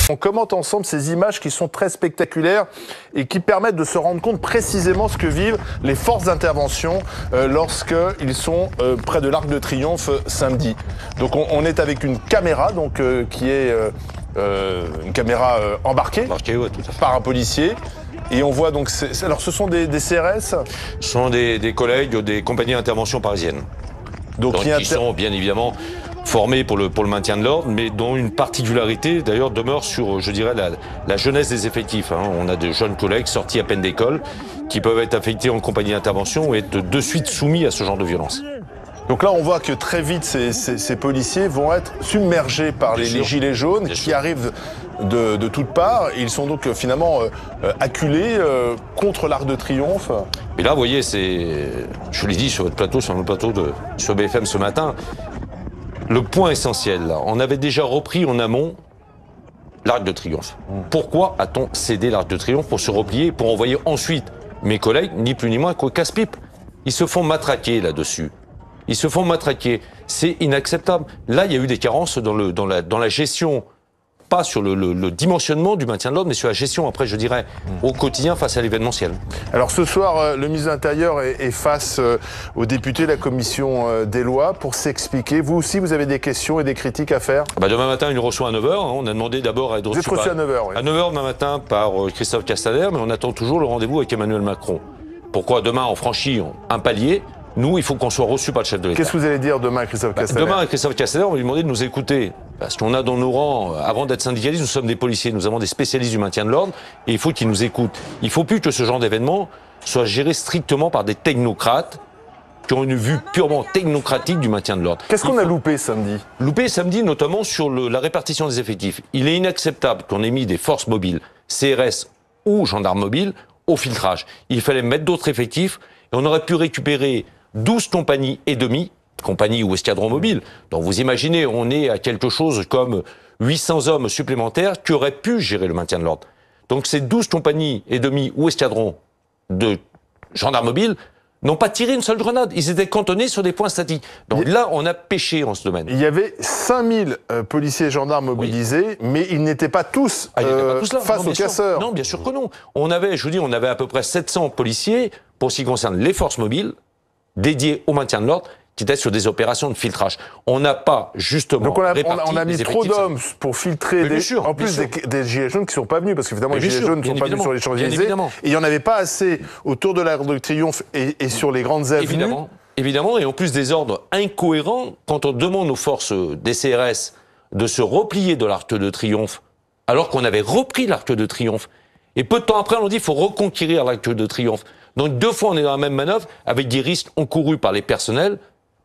On commente ensemble ces images qui sont très spectaculaires et qui permettent de se rendre compte précisément ce que vivent les forces d'intervention lorsqu'ils sont près de l'Arc de Triomphe samedi. Donc on est avec une caméra qui est une caméra embarquée ouais, tout à fait. Par un policier. Et on voit donc, alors ce sont des CRS? Ce sont des collègues des compagnies d'intervention parisiennes. Donc qui sont bien évidemment formés pour le maintien de l'ordre, mais dont une particularité d'ailleurs demeure sur, je dirais, la jeunesse des effectifs. On a de jeunes collègues sortis à peine d'école qui peuvent être affectés en compagnie d'intervention et être de suite soumis à ce genre de violence. Donc là, on voit que très vite, ces policiers vont être submergés par les gilets jaunes qui arrivent de toutes parts. Ils sont donc finalement acculés contre l'Arc de Triomphe. Et là, vous voyez, je l'ai dit sur votre plateau, sur le plateau sur BFM ce matin, le point essentiel, là, on avait déjà repris en amont l'Arc de Triomphe. Pourquoi a-t-on cédé l'Arc de Triomphe pour se replier, pour envoyer ensuite mes collègues, ni plus ni moins qu'au casse-pipe? Ils se font matraquer là-dessus. Ils se font matraquer. C'est inacceptable. Là, il y a eu des carences dans la gestion, pas sur le dimensionnement du maintien de l'ordre, mais sur la gestion, après, je dirais, au quotidien face à l'événementiel. Alors ce soir, le ministre de l'Intérieur est face aux députés de la commission des lois pour s'expliquer. Vous aussi, vous avez des questions et des critiques à faire? Demain matin, il nous reçoit à 9h. On a demandé d'abord à être reçu. Vous êtes reçu à 9h, oui. À 9h demain matin par Christophe Castaner, mais on attend toujours le rendez-vous avec Emmanuel Macron. Pourquoi demain, on franchit un palier? Nous, il faut qu'on soit reçu par le chef de l'État. Qu'est-ce que vous allez dire demain à Christophe Castaner? Demain, à Christophe Castaner, on va lui demander de nous écouter. Parce qu'on a dans nos rangs, avant d'être syndicalistes, nous sommes des policiers, nous avons des spécialistes du maintien de l'ordre, et il faut qu'ils nous écoutent. Il ne faut plus que ce genre d'événement soit géré strictement par des technocrates qui ont une vue purement technocratique du maintien de l'ordre. Qu'est-ce qu'on a loupé samedi? Loupé samedi, notamment sur la répartition des effectifs. Il est inacceptable qu'on ait mis des forces mobiles, CRS ou gendarmes mobiles, au filtrage. Il fallait mettre d'autres effectifs, et on aurait pu récupérer 12 compagnies et demie, compagnies ou escadrons mobiles. Donc vous imaginez, on est à quelque chose comme 800 hommes supplémentaires qui auraient pu gérer le maintien de l'ordre. Donc ces 12 compagnies et demie ou escadrons de gendarmes mobiles n'ont pas tiré une seule grenade. Ils étaient cantonnés sur des points statiques. Donc là, on a péché en ce domaine. Il y avait 5000 policiers et gendarmes mobilisés, mais ils n'étaient pas tous, face aux casseurs. Non, bien sûr que non. On avait à peu près 700 policiers, pour ce qui concerne les forces mobiles, dédiés au maintien de l'ordre, qui étaient sur des opérations de filtrage. On n'a pas, justement, donc on a mis trop d'hommes pour filtrer en plus des gilets jaunes qui ne sont pas venus, parce qu'évidemment, les gilets jaunes ne sont pas venus sur les Champs-Élysées. Et il n'y en avait pas assez autour de l'Arc de Triomphe et sur les grandes avenues. Évidemment, et en plus des ordres incohérents, quand on demande aux forces des CRS de se replier de l'Arc de Triomphe, alors qu'on avait repris l'Arc de Triomphe. Et peu de temps après, on dit qu'il faut reconquérir l'Arc de Triomphe. Donc 2 fois, on est dans la même manœuvre, avec des risques encourus par les personnels,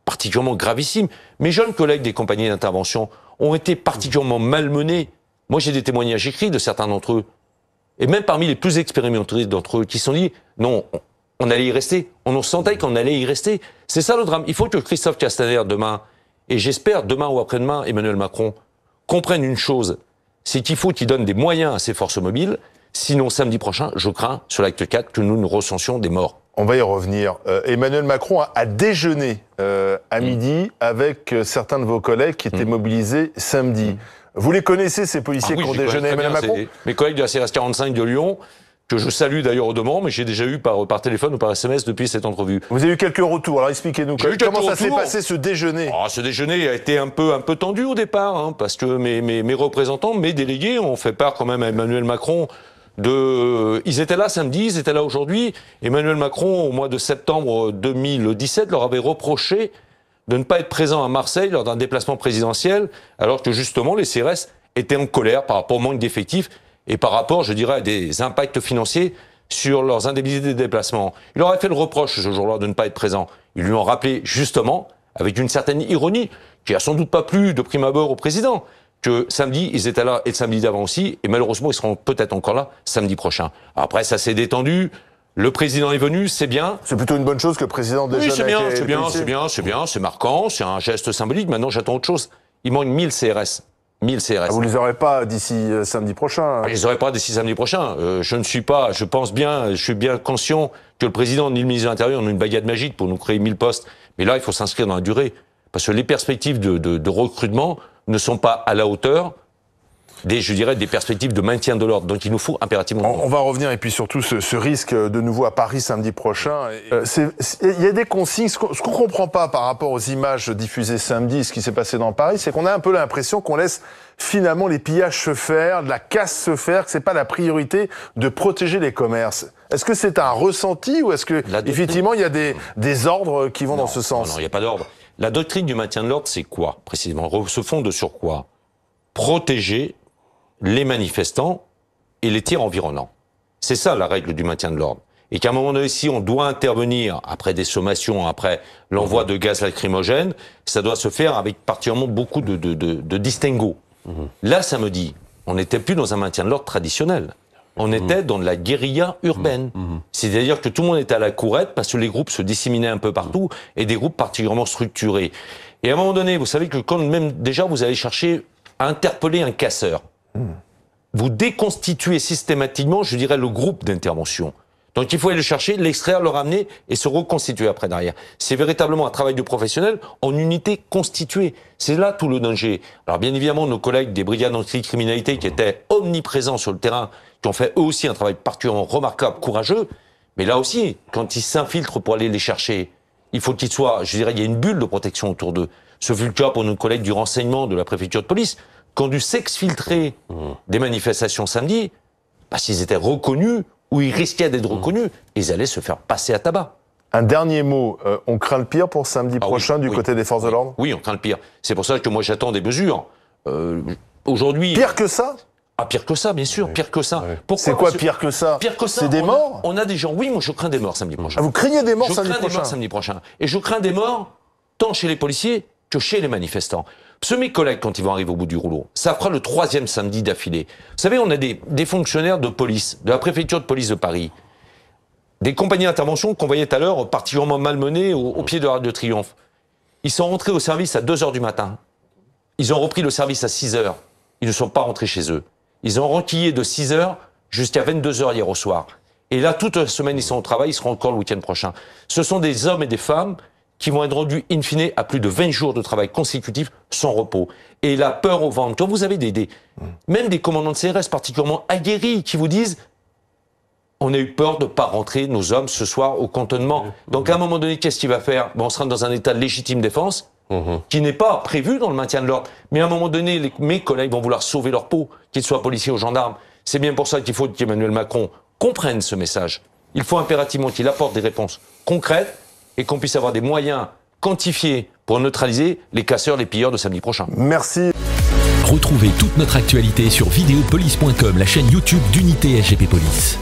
particulièrement gravissimes. Mes jeunes collègues des compagnies d'intervention ont été particulièrement malmenés. Moi, j'ai des témoignages écrits de certains d'entre eux. Et même parmi les plus expérimentés d'entre eux, qui se sont dit, non, on allait y rester. On sentait qu'on allait y rester. C'est ça le drame. Il faut que Christophe Castaner, demain, et j'espère demain ou après-demain, Emmanuel Macron, comprennent une chose. C'est qu'il faut qu'il donne des moyens à ces forces mobiles. Sinon, samedi prochain, je crains, sur l'acte 4, que nous recensions des morts. On va y revenir. Emmanuel Macron a déjeuné à midi avec certains de vos collègues qui étaient mobilisés samedi. Vous les connaissez, ces policiers qui ont déjeuné avec Emmanuel Macron? Mes collègues de la CRS 45 de Lyon, que je salue d'ailleurs au demeurant, mais j'ai déjà eu par téléphone ou par SMS depuis cette entrevue. Vous avez eu quelques retours, alors expliquez-nous comment ça s'est passé ce déjeuner. Ce déjeuner a été un peu tendu au départ, parce que mes représentants, mes délégués ont fait part quand même à Emmanuel Macron ils étaient là samedi, ils étaient là aujourd'hui. Emmanuel Macron, au mois de septembre 2017, leur avait reproché de ne pas être présent à Marseille lors d'un déplacement présidentiel, alors que justement les CRS étaient en colère par rapport au manque d'effectifs et par rapport, je dirais, à des impacts financiers sur leurs indemnités de déplacement. Il leur a fait le reproche ce jour-là de ne pas être présent. Ils lui ont rappelé justement, avec une certaine ironie, qui a sans doute pas plu de prime abord au président, que samedi, ils étaient là, et le samedi d'avant aussi, et malheureusement, ils seront peut-être encore là samedi prochain. Après, ça s'est détendu, le président est venu, c'est bien. C'est plutôt une bonne chose que le président déjeune avec les policiers. C'est bien, c'est marquant, c'est un geste symbolique. Maintenant, j'attends autre chose. Il manque 1000 CRS. 1000 CRS. Vous les aurez pas d'ici samedi prochain. Je les aurai pas d'ici samedi prochain. Je suis bien conscient que le président ni le ministre de l'Intérieur ont une baguette magique pour nous créer 1000 postes. Mais là, il faut s'inscrire dans la durée. Parce que les perspectives de recrutement ne sont pas à la hauteur je dirais, des perspectives de maintien de l'ordre. Donc il nous faut impérativement... On va revenir, et puis surtout ce risque de nouveau à Paris samedi prochain. Il y a des consignes. Ce qu'on ne comprend pas par rapport aux images diffusées samedi, ce qui s'est passé dans Paris, c'est qu'on a un peu l'impression qu'on laisse finalement les pillages se faire, de la casse se faire, que c'est pas la priorité de protéger les commerces. Est-ce que c'est un ressenti ou est-ce que effectivement il y a des ordres qui vont dans ce sens? Non, il n'y a pas d'ordre. La doctrine du maintien de l'ordre, c'est quoi précisément? Se fonde sur quoi? Protéger les manifestants et les tirs environnants. C'est ça la règle du maintien de l'ordre. Et qu'à un moment donné, si on doit intervenir après des sommations, après l'envoi de gaz lacrymogène, ça doit se faire avec particulièrement beaucoup de distinguo. Là, samedi, on n'était plus dans un maintien de l'ordre traditionnel. On était dans de la guérilla urbaine. C'est-à-dire que tout le monde était à la courette parce que les groupes se disséminaient un peu partout et des groupes particulièrement structurés. Et à un moment donné, vous savez que quand même déjà vous allez chercher à interpeller un casseur, vous déconstituez systématiquement, je dirais, le groupe d'intervention. Donc il faut aller le chercher, l'extraire, le ramener et se reconstituer après derrière. C'est véritablement un travail de professionnel en unité constituée. C'est là tout le danger. Alors bien évidemment, nos collègues des brigades anticriminalité qui étaient omniprésents sur le terrain, qui ont fait eux aussi un travail particulièrement remarquable, courageux, mais là aussi, quand ils s'infiltrent pour aller les chercher, il faut qu'ils soient, je dirais, il y a une bulle de protection autour d'eux. Ce fut le cas pour nos collègues du renseignement de la préfecture de police, qui ont dû s'exfiltrer des manifestations samedi, parce qu'ils étaient reconnus, ou ils risquaient d'être reconnus, ils allaient se faire passer à tabac. Un dernier mot, on craint le pire pour samedi prochain du côté des forces de l'ordre? Oui, on craint le pire. C'est pour ça que moi j'attends des mesures. Aujourd'hui... Pire que ça? Ah, pire que ça, bien sûr, pire que ça. C'est quoi pire que ça? Pire que ça. C'est des morts? On a des gens, oui, moi je crains des morts samedi prochain. Ah, vous craignez des morts samedi prochain? Je crains des morts samedi prochain. Et je crains des morts tant chez les policiers que chez les manifestants. Parce que mes collègues, quand ils vont arriver au bout du rouleau, ça fera le 3e samedi d'affilée. Vous savez, on a des fonctionnaires de police, de la préfecture de police de Paris, des compagnies d'intervention qu'on voyait tout à l'heure particulièrement malmenées au pied de l'Arc de Triomphe. Ils sont rentrés au service à 2h du matin. Ils ont repris le service à 6h. Ils ne sont pas rentrés chez eux. Ils ont renquillé de 6h jusqu'à 22h hier au soir. Et là, toute la semaine, ils sont au travail, ils seront encore le week-end prochain. Ce sont des hommes et des femmes qui vont être rendus, in fine, à plus de 20 jours de travail consécutif sans repos. Et la peur au ventre. Quand vous avez même des commandants de CRS particulièrement aguerris qui vous disent « On a eu peur de ne pas rentrer, nos hommes, ce soir au cantonnement. » Donc à un moment donné, qu'est-ce qu'il va faire? On sera dans un état de légitime défense qui n'est pas prévu dans le maintien de l'ordre. Mais à un moment donné, mes collègues vont vouloir sauver leur peau, qu'ils soient policiers ou gendarmes. C'est bien pour ça qu'il faut qu'Emmanuel Macron comprenne ce message. Il faut impérativement qu'il apporte des réponses concrètes et qu'on puisse avoir des moyens quantifiés pour neutraliser les casseurs, les pilleurs de samedi prochain. Merci. Retrouvez toute notre actualité sur videopolice.com, la chaîne YouTube d'Unité SGP Police.